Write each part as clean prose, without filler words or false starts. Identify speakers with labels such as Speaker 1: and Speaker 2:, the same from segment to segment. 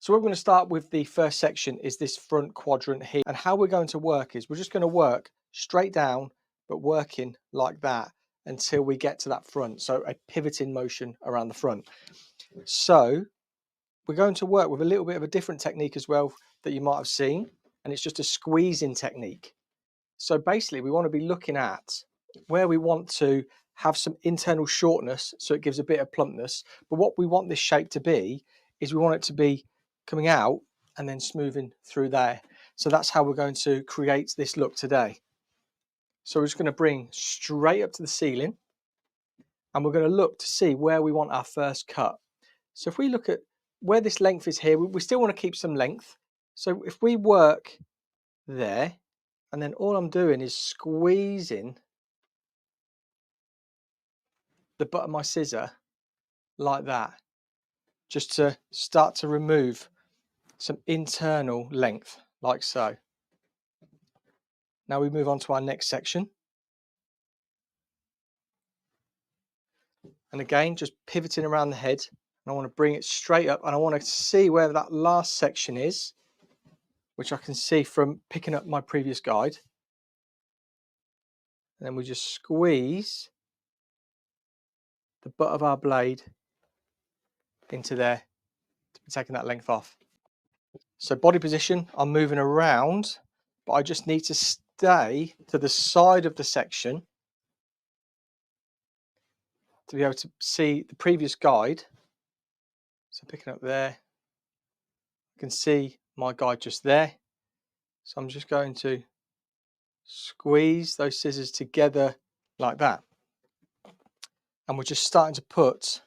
Speaker 1: So we're going to start with the first section is this front quadrant here, and how we're going to work is we're just going to work straight down but working like that until we get to that front, so a pivoting motion around the front. So we're going to work with a little bit of a different technique as well that you might have seen, and it's just a squeezing technique. So basically we want to be looking at where we want to have some internal shortness so it gives a bit of plumpness, but what we want this shape to be is we want it to be coming out and then smoothing through there. So that's how we're going to create this look today. So we're just going to bring straight up to the ceiling and we're going to look to see where we want our first cut. So if we look at where this length is here, we still want to keep some length. So if we work there, and then all I'm doing is squeezing the butt of my scissor like that, just to start to remove some internal length, like so. Now we move on to our next section. And again, just pivoting around the head. And I want to bring it straight up and I want to see where that last section is, which I can see from picking up my previous guide. And then we just squeeze the butt of our blade into there to be taking that length off. So body position, I'm moving around, but I just need to stay to the side of the section to be able to see the previous guide. So picking up there, you can see my guide just there. So I'm just going to squeeze those scissors together like that. And we're just starting to put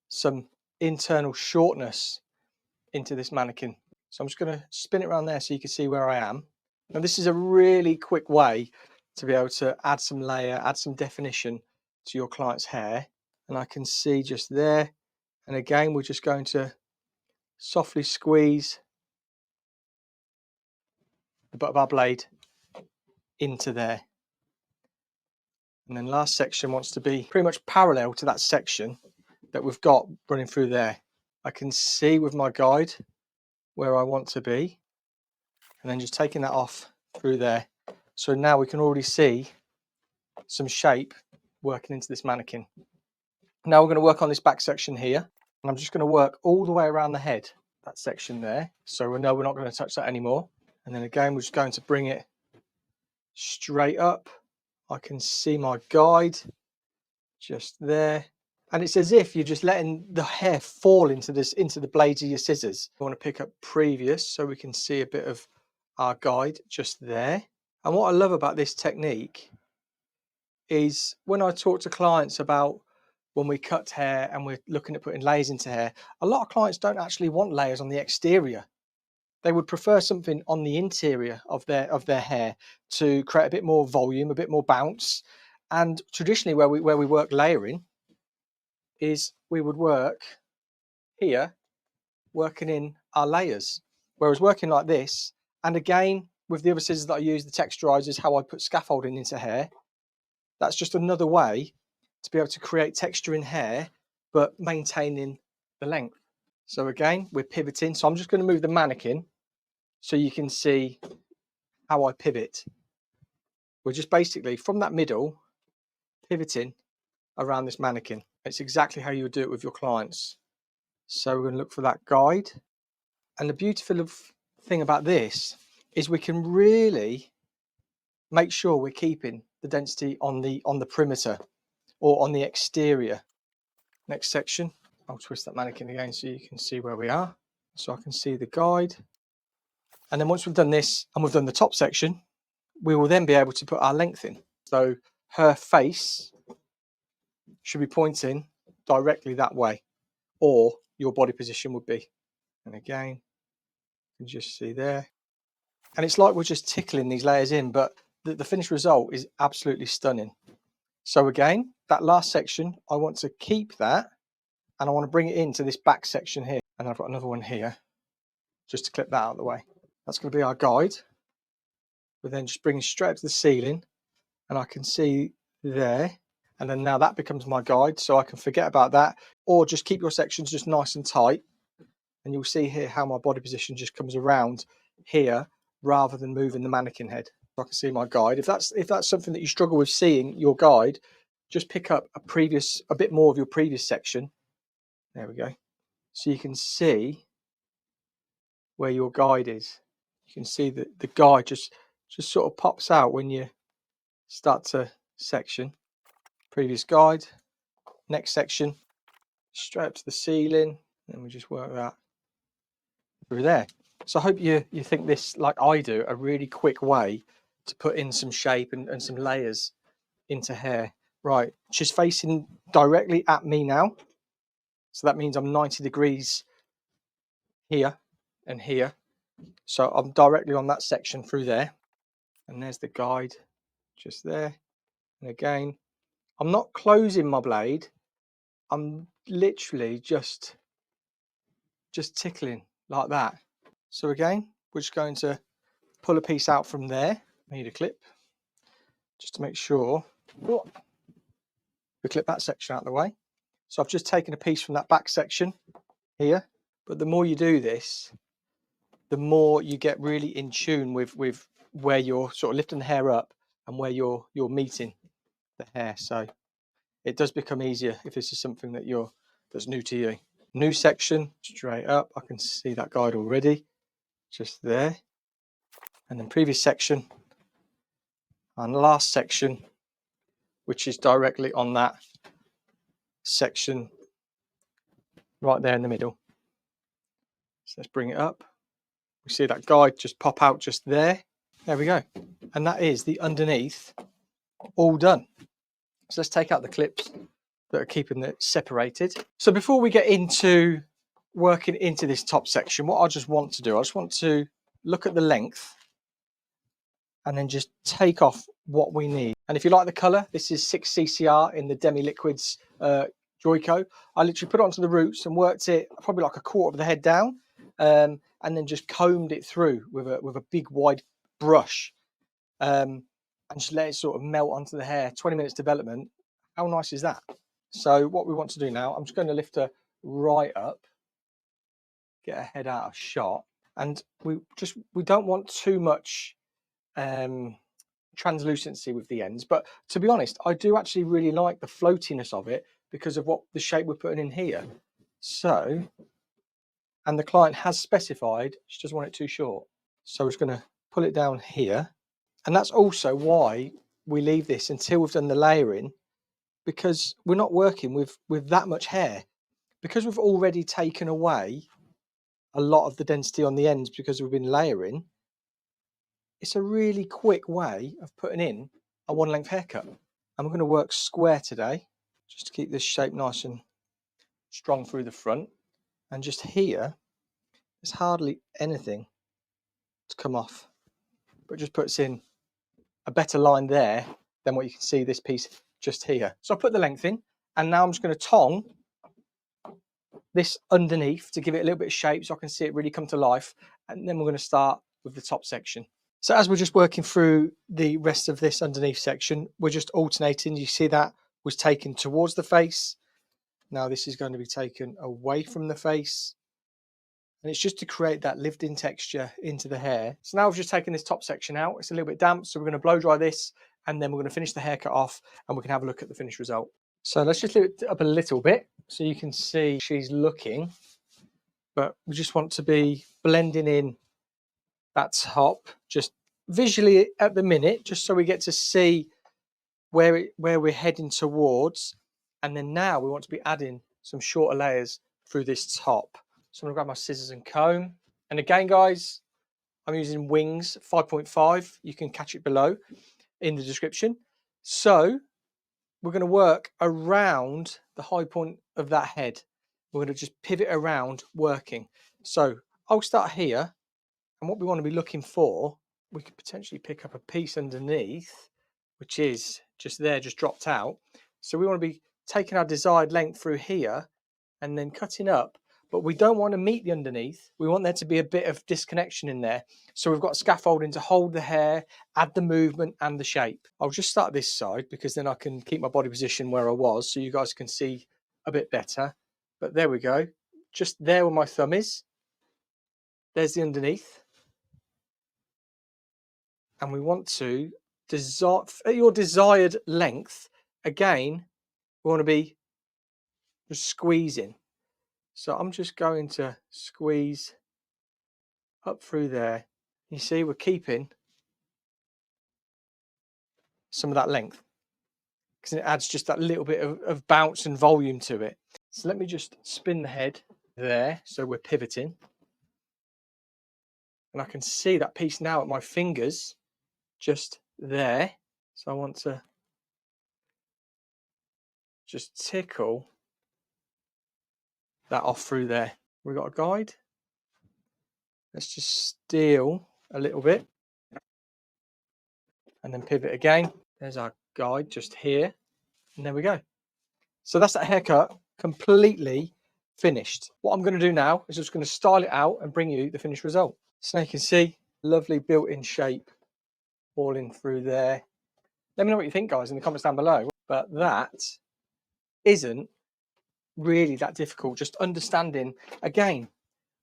Speaker 1: some internal shortness into this mannequin. So I'm just going to spin it around there so you can see where I am. Now this is a really quick way to be able to add some layer, add some definition to your client's hair. And I can see just there. And again, we're just going to softly squeeze the butt of our blade into there. And then last section wants to be pretty much parallel to that section that we've got running through there. I can see with my guide where I want to be, and then just taking that off through there. So now we can already see some shape working into this mannequin. Now we're going to work on this back section here, and I'm just going to work all the way around the head, that section there. So we know we're not going to touch that anymore. And then again, we're just going to bring it straight up. I can see my guide just there. And it's as if you're just letting the hair fall into the blades of your scissors. I want to pick up previous so we can see a bit of our guide just there. And what I love about this technique is when I talk to clients about when we cut hair and we're looking at putting layers into hair, a lot of clients don't actually want layers on the exterior. They would prefer something on the interior of their hair to create a bit more volume, a bit more bounce. And traditionally where we work layering is we would work here, working in our layers. Whereas working like this, and again, with the other scissors that I use, the texturizers, how I put scaffolding into hair, that's just another way to be able to create texture in hair, but maintaining the length. So again, we're pivoting. So I'm just going to move the mannequin so you can see how I pivot. We're just basically from that middle, pivoting around this mannequin. It's exactly how you would do it with your clients. So we're going to look for that guide. And the beautiful thing about this is we can really make sure we're keeping the density on the perimeter or on the exterior. Next section, I'll twist that mannequin again so you can see where we are. So I can see the guide. And then once we've done this and we've done the top section, we will then be able to put our length in. So her face should be pointing directly that way, or your body position would be. And again, you can just see there. And it's like we're just tickling these layers in, but the finished result is absolutely stunning. So again, that last section, I want to keep that and I want to bring it into this back section here. And I've got another one here just to clip that out of the way. That's going to be our guide. We're then just bringing straight up to the ceiling and I can see there. And then now that becomes my guide, so I can forget about that or just keep your sections just nice and tight. And you'll see here how my body position just comes around here rather than moving the mannequin head. I can see my guide. If that's something that you struggle with seeing your guide, just pick up a bit more of your previous section. There we go. So you can see where your guide is. You can see that the guide just sort of pops out when you start to section. Previous guide, next section, straight up to the ceiling, and we just work that through there. So I hope you think this, like I do, a really quick way to put in some shape and some layers into hair. Right, she's facing directly at me now. So that means I'm 90 degrees here and here. So I'm directly on that section through there. And there's the guide just there. And again, I'm not closing my blade. I'm literally just tickling like that. So again, we're just going to pull a piece out from there. I need a clip just to make sure we clip that section out of the way. So I've just taken a piece from that back section here. But the more you do this, the more you get really in tune with where you're sort of lifting the hair up and where you're meeting the hair. So it does become easier if this is something that's new to you. New section, straight up. I can see that guide already, just there. And then previous section and last section, which is directly on that section right there in the middle. So let's bring it up. We see that guide just pop out just there. There we go. And that is the underneath all done. So let's take out the clips that are keeping it separated. So before we get into working into this top section, what I just want to look at the length and then just take off what we need. And if you like the color, this is 6CCR in the Demi Liquids Joico. I literally put it onto the roots and worked it probably like a quarter of the head down, and then just combed it through with a big wide brush, and just let it sort of melt onto the hair. 20 minutes development. How nice is that? So what we want to do now, I'm just going to lift her right up, get her head out of shot, and we don't want too much translucency with the ends. But to be honest, I do actually really like the floatiness of it because of what the shape we're putting in here. So, and the client has specified she doesn't want it too short, so we're just going to pull it down here. And that's also why we leave this until we've done the layering, because we're not working with that much hair, because we've already taken away a lot of the density on the ends because we've been layering. It's a really quick way of putting in a one length haircut. And we're going to work square today, just to keep this shape nice and strong through the front. And just here, there's hardly anything to come off, but just puts in a better line there than what you can see this piece just here. So I put the length in, and now I'm just going to tong this underneath to give it a little bit of shape so I can see it really come to life. And then we're going to start with the top section. So as we're just working through the rest of this underneath section, we're just alternating. You see that was taken towards the face. Now this is going to be taken away from the face. And it's just to create that lived-in texture into the hair. So now we've just taken this top section out. It's a little bit damp, so we're going to blow dry this, and then we're going to finish the haircut off, and we can have a look at the finished result. So let's just lift it up a little bit so you can see she's looking. But we just want to be blending in that top just visually at the minute, just so we get to see where we're heading towards. And then now we want to be adding some shorter layers through this top. So I'm going to grab my scissors and comb. And again, guys, I'm using Wings 5.5. You can catch it below in the description. So we're going to work around the high point of that head. We're going to just pivot around working. So I'll start here. And what we want to be looking for, we could potentially pick up a piece underneath, which is just there, just dropped out. So we want to be taking our desired length through here and then cutting up. But we don't want to meet the underneath. We want there to be a bit of disconnection in there. So we've got scaffolding to hold the hair, add the movement and the shape. I'll just start this side because then I can keep my body position where I was so you guys can see a bit better. But there we go. Just there where my thumb is. there's the underneath. And we want to at your desired length. Again, we want to be just squeezing. So I'm just going to squeeze up through there. You see, we're keeping some of that length because it adds just that little bit of bounce and volume to it. So let me just spin the head there. So we're pivoting. And I can see that piece now at my fingers just there. So I want to just tickle that off through there. We've got a guide. Let's just steal a little bit and then pivot again. There's our guide just here. And there we go. So that's that haircut completely finished. What I'm going to do now is just going to style it out and bring you the finished result. So you can see lovely built-in shape all in through there. Let me know what you think, guys, in the comments down below. But that isn't really that difficult. Just understanding. Again,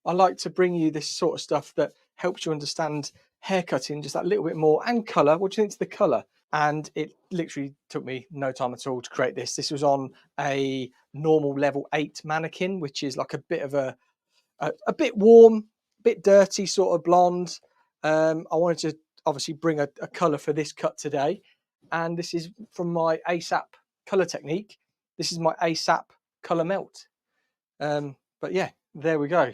Speaker 1: I like to bring you this sort of stuff that helps you understand haircutting just that little bit more, and colour. What do you think to the colour? And it literally took me no time at all to create this. This was on a normal level 8 mannequin, which is like a bit of a bit warm, bit dirty sort of blonde. I wanted to obviously bring a colour for this cut today. And this is from my ASAP colour technique. This is my ASAP colour melt. But yeah, there we go.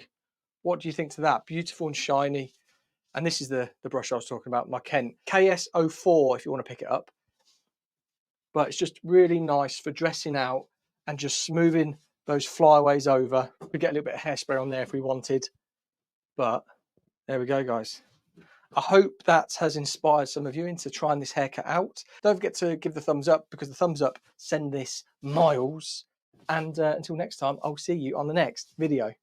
Speaker 1: What do you think to that? Beautiful and shiny. And this is the brush I was talking about, my Kent KS04 if you want to pick it up. But it's just really nice for dressing out and just smoothing those flyaways over. We get a little bit of hairspray on there if we wanted. But there we go, guys. I hope that has inspired some of you into trying this haircut out. Don't forget to give the thumbs up, because the thumbs up send this miles. And until next time, I'll see you on the next video.